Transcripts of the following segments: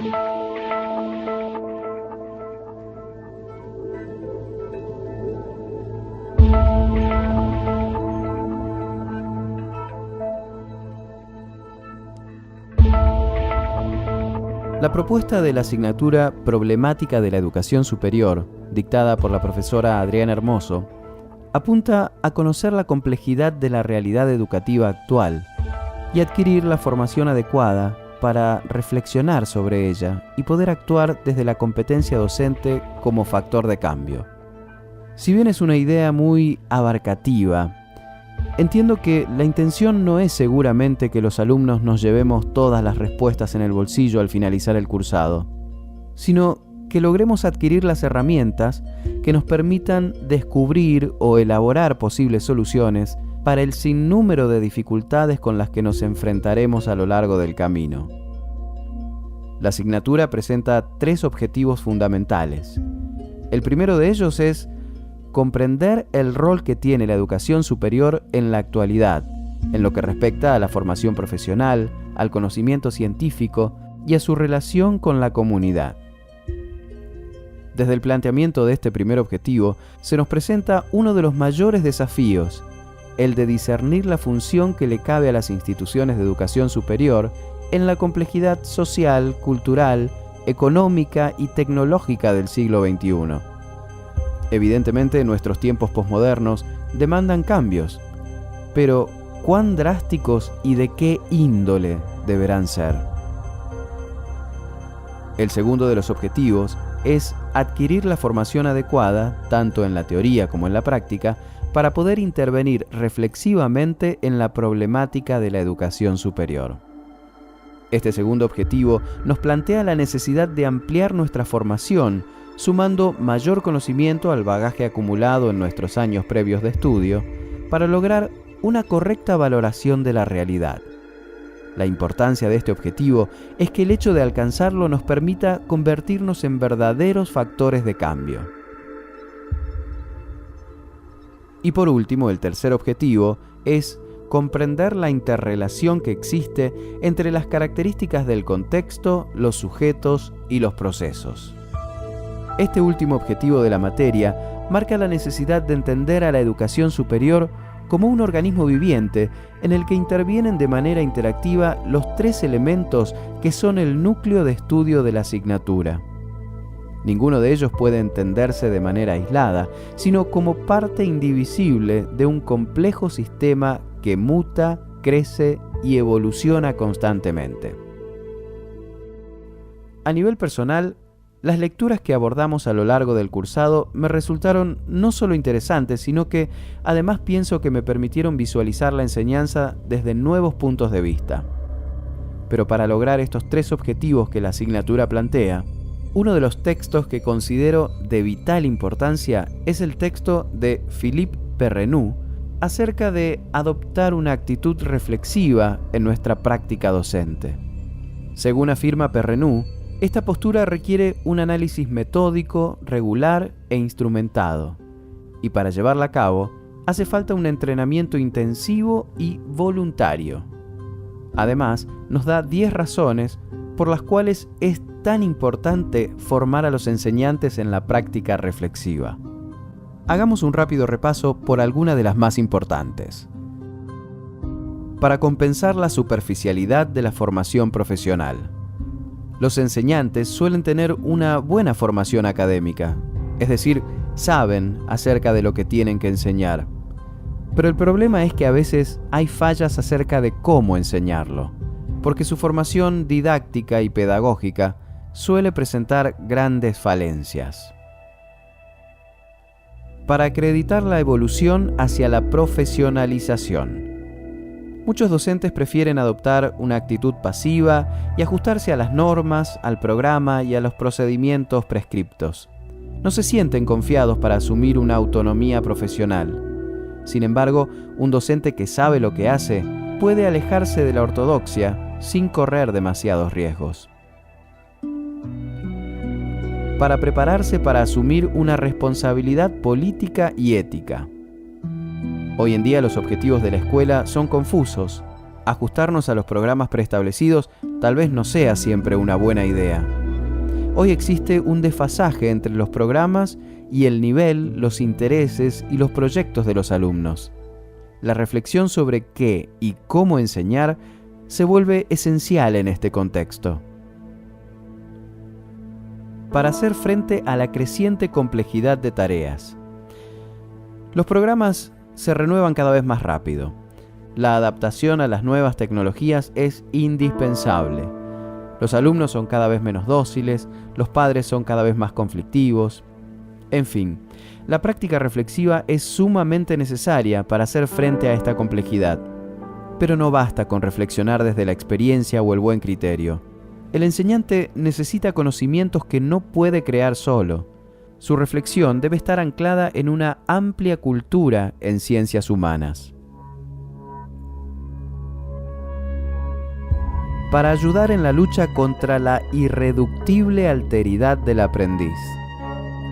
La propuesta de la asignatura Problemática de la Educación Superior, dictada por la profesora Adriana Hermoso, apunta a conocer la complejidad de la realidad educativa actual y adquirir la formación adecuada para reflexionar sobre ella y poder actuar desde la competencia docente como factor de cambio. Si bien es una idea muy abarcativa, entiendo que la intención no es seguramente que los alumnos nos llevemos todas las respuestas en el bolsillo al finalizar el cursado, sino que logremos adquirir las herramientas que nos permitan descubrir o elaborar posibles soluciones para el sinnúmero de dificultades con las que nos enfrentaremos a lo largo del camino. La asignatura presenta 3 objetivos fundamentales. El primero de ellos es comprender el rol que tiene la educación superior en la actualidad, en lo que respecta a la formación profesional, al conocimiento científico y a su relación con la comunidad. Desde el planteamiento de este primer objetivo, se nos presenta uno de los mayores desafíos, el de discernir la función que le cabe a las instituciones de educación superior en la complejidad social, cultural, económica y tecnológica del siglo XXI. Evidentemente, nuestros tiempos posmodernos demandan cambios, pero ¿cuán drásticos y de qué índole deberán ser? El segundo de los objetivos es adquirir la formación adecuada, tanto en la teoría como en la práctica, para poder intervenir reflexivamente en la problemática de la educación superior. Este segundo objetivo nos plantea la necesidad de ampliar nuestra formación, sumando mayor conocimiento al bagaje acumulado en nuestros años previos de estudio, para lograr una correcta valoración de la realidad. La importancia de este objetivo es que el hecho de alcanzarlo nos permita convertirnos en verdaderos factores de cambio. Y por último, el tercer objetivo es comprender la interrelación que existe entre las características del contexto, los sujetos y los procesos. Este último objetivo de la materia marca la necesidad de entender a la educación superior como un organismo viviente en el que intervienen de manera interactiva los 3 elementos que son el núcleo de estudio de la asignatura. Ninguno de ellos puede entenderse de manera aislada, sino como parte indivisible de un complejo sistema que muta, crece y evoluciona constantemente. A nivel personal, las lecturas que abordamos a lo largo del cursado me resultaron no solo interesantes, sino que además pienso que me permitieron visualizar la enseñanza desde nuevos puntos de vista. Pero para lograr estos 3 objetivos que la asignatura plantea, uno de los textos que considero de vital importancia es el texto de Philippe Perrenot acerca de adoptar una actitud reflexiva en nuestra práctica docente. Según afirma Perrenot, esta postura requiere un análisis metódico, regular e instrumentado, y para llevarla a cabo hace falta un entrenamiento intensivo y voluntario. Además, nos da 10 razones por las cuales es tan importante formar a los enseñantes en la práctica reflexiva. Hagamos un rápido repaso por alguna de las más importantes. Para compensar la superficialidad de la formación profesional. Los enseñantes suelen tener una buena formación académica, es decir, saben acerca de lo que tienen que enseñar. Pero el problema es que a veces hay fallas acerca de cómo enseñarlo, porque su formación didáctica y pedagógica suele presentar grandes falencias. Para acreditar la evolución hacia la profesionalización. Muchos docentes prefieren adoptar una actitud pasiva y ajustarse a las normas, al programa y a los procedimientos prescriptos. No se sienten confiados para asumir una autonomía profesional. Sin embargo, un docente que sabe lo que hace puede alejarse de la ortodoxia sin correr demasiados riesgos. Para prepararse para asumir una responsabilidad política y ética. Hoy en día los objetivos de la escuela son confusos. Ajustarnos a los programas preestablecidos tal vez no sea siempre una buena idea. Hoy existe un desfasaje entre los programas y el nivel, los intereses y los proyectos de los alumnos. La reflexión sobre qué y cómo enseñar se vuelve esencial en este contexto. Para hacer frente a la creciente complejidad de tareas. Los programas se renuevan cada vez más rápido. La adaptación a las nuevas tecnologías es indispensable. Los alumnos son cada vez menos dóciles, los padres son cada vez más conflictivos. En fin, la práctica reflexiva es sumamente necesaria para hacer frente a esta complejidad. Pero no basta con reflexionar desde la experiencia o el buen criterio. El enseñante necesita conocimientos que no puede crear solo. Su reflexión debe estar anclada en una amplia cultura en ciencias humanas. Para ayudar en la lucha contra la irreductible alteridad del aprendiz.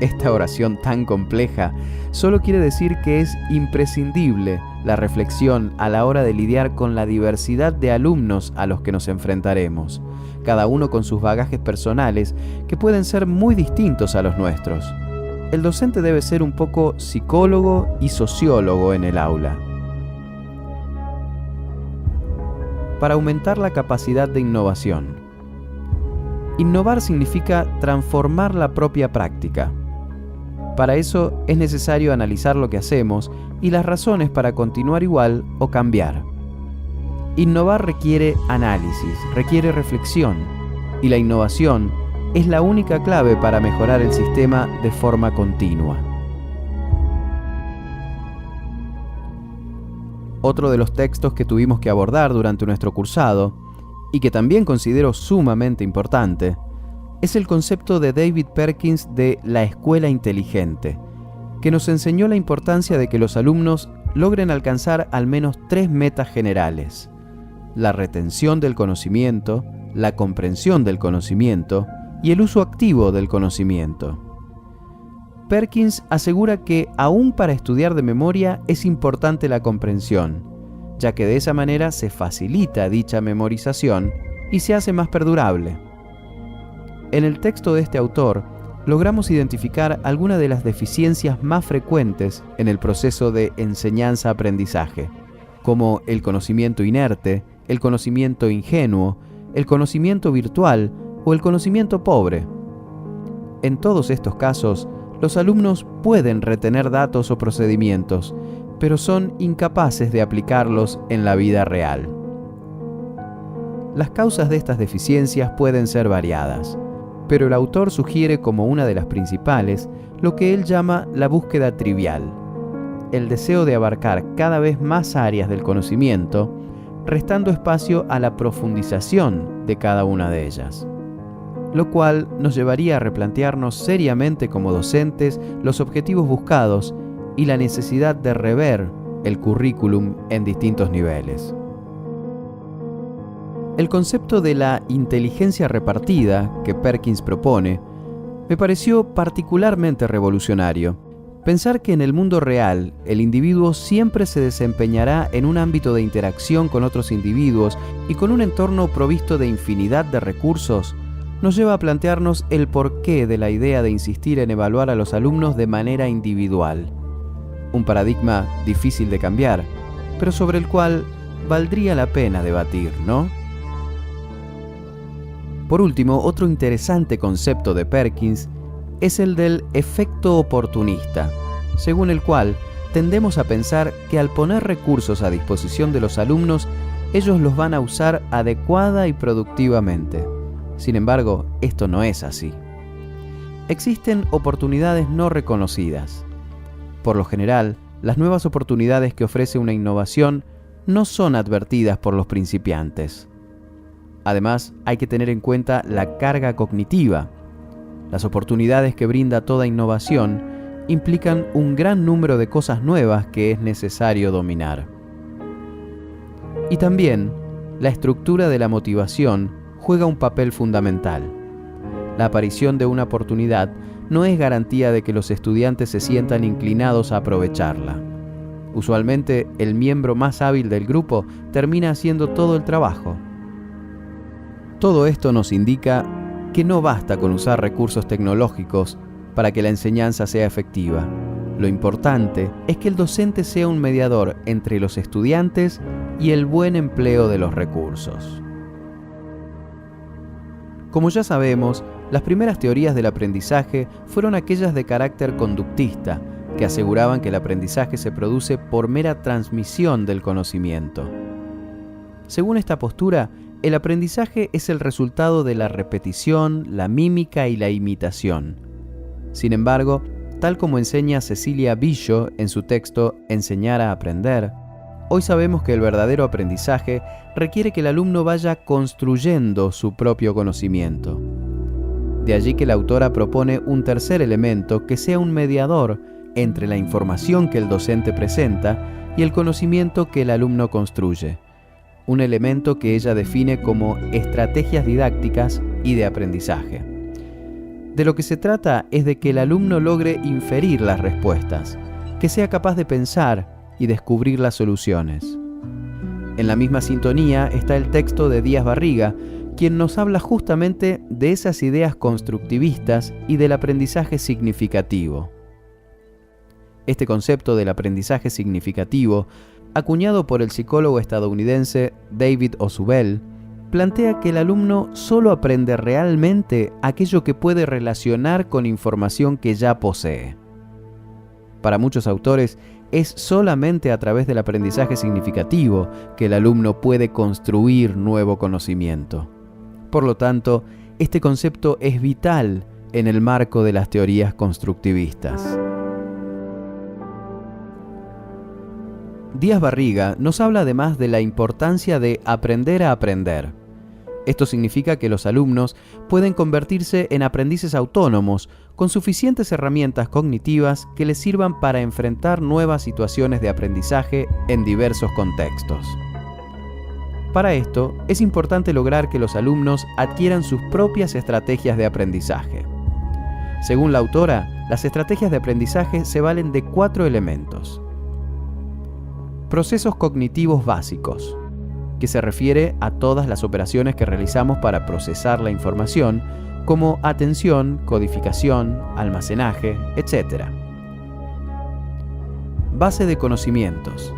Esta oración tan compleja solo quiere decir que es imprescindible la reflexión a la hora de lidiar con la diversidad de alumnos a los que nos enfrentaremos, cada uno con sus bagajes personales que pueden ser muy distintos a los nuestros. El docente debe ser un poco psicólogo y sociólogo en el aula. Para aumentar la capacidad de innovación. Innovar significa transformar la propia práctica. Para eso es necesario analizar lo que hacemos y las razones para continuar igual o cambiar. Innovar requiere análisis, requiere reflexión, y la innovación es la única clave para mejorar el sistema de forma continua. Otro de los textos que tuvimos que abordar durante nuestro cursado, y que también considero sumamente importante, es el concepto de David Perkins de la escuela inteligente, que nos enseñó la importancia de que los alumnos logren alcanzar al menos 3 metas generales: la retención del conocimiento, la comprensión del conocimiento y el uso activo del conocimiento. Perkins asegura que aún para estudiar de memoria es importante la comprensión, ya que de esa manera se facilita dicha memorización y se hace más perdurable. En el texto de este autor, logramos identificar algunas de las deficiencias más frecuentes en el proceso de enseñanza-aprendizaje, como el conocimiento inerte, el conocimiento ingenuo, el conocimiento virtual o el conocimiento pobre. En todos estos casos, los alumnos pueden retener datos o procedimientos, pero son incapaces de aplicarlos en la vida real. Las causas de estas deficiencias pueden ser variadas, pero el autor sugiere como una de las principales lo que él llama la búsqueda trivial, el deseo de abarcar cada vez más áreas del conocimiento, restando espacio a la profundización de cada una de ellas, lo cual nos llevaría a replantearnos seriamente como docentes los objetivos buscados y la necesidad de rever el currículum en distintos niveles. El concepto de la inteligencia repartida que Perkins propone me pareció particularmente revolucionario. Pensar que en el mundo real el individuo siempre se desempeñará en un ámbito de interacción con otros individuos y con un entorno provisto de infinidad de recursos nos lleva a plantearnos el porqué de la idea de insistir en evaluar a los alumnos de manera individual. Un paradigma difícil de cambiar, pero sobre el cual valdría la pena debatir, ¿no? Por último, otro interesante concepto de Perkins es el del efecto oportunista, según el cual tendemos a pensar que al poner recursos a disposición de los alumnos, ellos los van a usar adecuada y productivamente. Sin embargo, esto no es así. Existen oportunidades no reconocidas. Por lo general, las nuevas oportunidades que ofrece una innovación no son advertidas por los principiantes. Además, hay que tener en cuenta la carga cognitiva. Las oportunidades que brinda toda innovación implican un gran número de cosas nuevas que es necesario dominar. Y también, la estructura de la motivación juega un papel fundamental. La aparición de una oportunidad no es garantía de que los estudiantes se sientan inclinados a aprovecharla. Usualmente, el miembro más hábil del grupo termina haciendo todo el trabajo. Todo esto nos indica que no basta con usar recursos tecnológicos para que la enseñanza sea efectiva. Lo importante es que el docente sea un mediador entre los estudiantes y el buen empleo de los recursos. Como ya sabemos, las primeras teorías del aprendizaje fueron aquellas de carácter conductista, que aseguraban que el aprendizaje se produce por mera transmisión del conocimiento. Según esta postura, el aprendizaje es el resultado de la repetición, la mímica y la imitación. Sin embargo, tal como enseña Cecilia Billo en su texto Enseñar a aprender, hoy sabemos que el verdadero aprendizaje requiere que el alumno vaya construyendo su propio conocimiento. De allí que la autora propone un tercer elemento que sea un mediador entre la información que el docente presenta y el conocimiento que el alumno construye. Un elemento que ella define como estrategias didácticas y de aprendizaje. De lo que se trata es de que el alumno logre inferir las respuestas, que sea capaz de pensar y descubrir las soluciones. En la misma sintonía está el texto de Díaz Barriga, quien nos habla justamente de esas ideas constructivistas y del aprendizaje significativo. Este concepto del aprendizaje significativo, acuñado por el psicólogo estadounidense David Ausubel, plantea que el alumno solo aprende realmente aquello que puede relacionar con información que ya posee. Para muchos autores, es solamente a través del aprendizaje significativo que el alumno puede construir nuevo conocimiento. Por lo tanto, este concepto es vital en el marco de las teorías constructivistas. Díaz Barriga nos habla además de la importancia de aprender a aprender. Esto significa que los alumnos pueden convertirse en aprendices autónomos con suficientes herramientas cognitivas que les sirvan para enfrentar nuevas situaciones de aprendizaje en diversos contextos. Para esto, es importante lograr que los alumnos adquieran sus propias estrategias de aprendizaje. Según la autora, las estrategias de aprendizaje se valen de 4 elementos. Procesos cognitivos básicos, que se refiere a todas las operaciones que realizamos para procesar la información, como atención, codificación, almacenaje, etc. Base de conocimientos,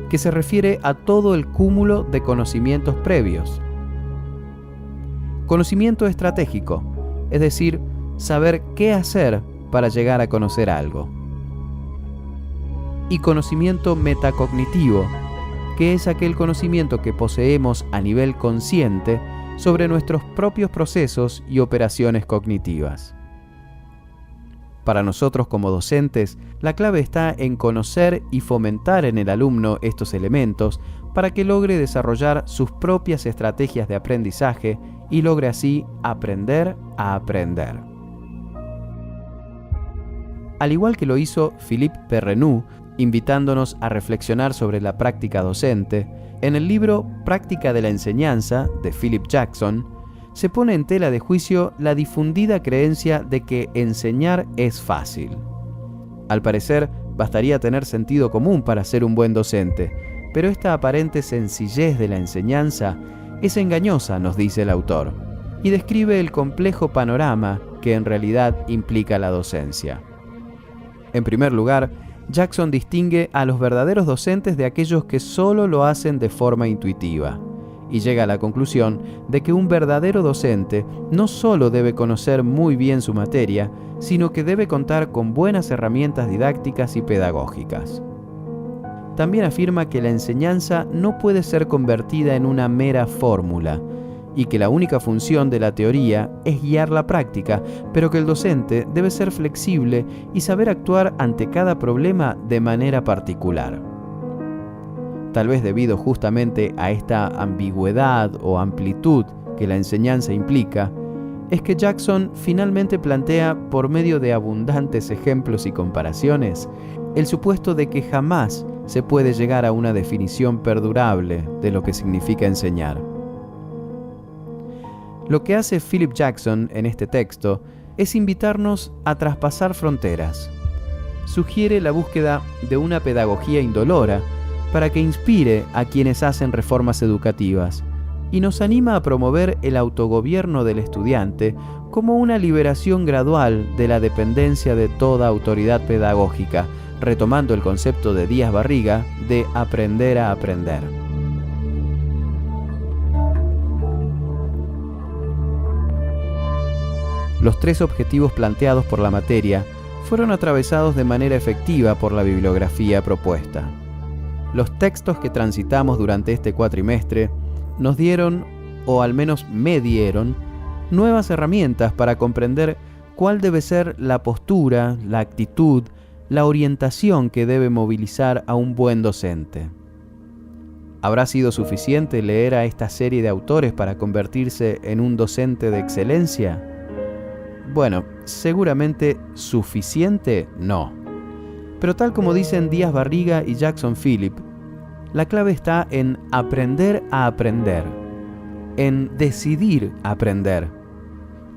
que se refiere a todo el cúmulo de conocimientos previos. Conocimiento estratégico, es decir, saber qué hacer para llegar a conocer algo. Y conocimiento metacognitivo, que es aquel conocimiento que poseemos a nivel consciente sobre nuestros propios procesos y operaciones cognitivas. Para nosotros como docentes, la clave está en conocer y fomentar en el alumno estos elementos para que logre desarrollar sus propias estrategias de aprendizaje y logre así aprender a aprender. Al igual que lo hizo Philippe Perrenot, invitándonos a reflexionar sobre la práctica docente, en el libro Práctica de la Enseñanza, de Philip Jackson, se pone en tela de juicio la difundida creencia de que enseñar es fácil. Al parecer, bastaría tener sentido común para ser un buen docente, pero esta aparente sencillez de la enseñanza es engañosa, nos dice el autor, y describe el complejo panorama que en realidad implica la docencia. En primer lugar, Jackson distingue a los verdaderos docentes de aquellos que solo lo hacen de forma intuitiva, y llega a la conclusión de que un verdadero docente no solo debe conocer muy bien su materia, sino que debe contar con buenas herramientas didácticas y pedagógicas. También afirma que la enseñanza no puede ser convertida en una mera fórmula, y que la única función de la teoría es guiar la práctica, pero que el docente debe ser flexible y saber actuar ante cada problema de manera particular. Tal vez debido justamente a esta ambigüedad o amplitud que la enseñanza implica, es que Jackson finalmente plantea, por medio de abundantes ejemplos y comparaciones, el supuesto de que jamás se puede llegar a una definición perdurable de lo que significa enseñar. Lo que hace Philip Jackson en este texto es invitarnos a traspasar fronteras. Sugiere la búsqueda de una pedagogía indolora para que inspire a quienes hacen reformas educativas, y nos anima a promover el autogobierno del estudiante como una liberación gradual de la dependencia de toda autoridad pedagógica, retomando el concepto de Díaz Barriga de aprender a aprender. Los 3 objetivos planteados por la materia fueron atravesados de manera efectiva por la bibliografía propuesta. Los textos que transitamos durante este cuatrimestre nos dieron, o al menos me dieron, nuevas herramientas para comprender cuál debe ser la postura, la actitud, la orientación que debe movilizar a un buen docente. ¿Habrá sido suficiente leer a esta serie de autores para convertirse en un docente de excelencia? Bueno, seguramente suficiente no. Pero tal como dicen Díaz Barriga y Jackson Phillip, la clave está en aprender a aprender, en decidir aprender.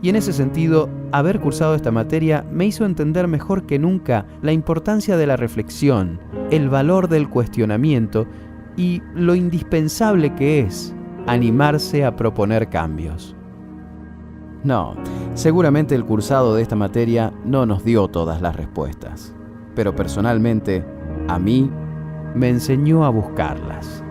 Y en ese sentido, haber cursado esta materia me hizo entender mejor que nunca la importancia de la reflexión, el valor del cuestionamiento y lo indispensable que es animarse a proponer cambios. No, seguramente el cursado de esta materia no nos dio todas las respuestas, pero personalmente, a mí, me enseñó a buscarlas.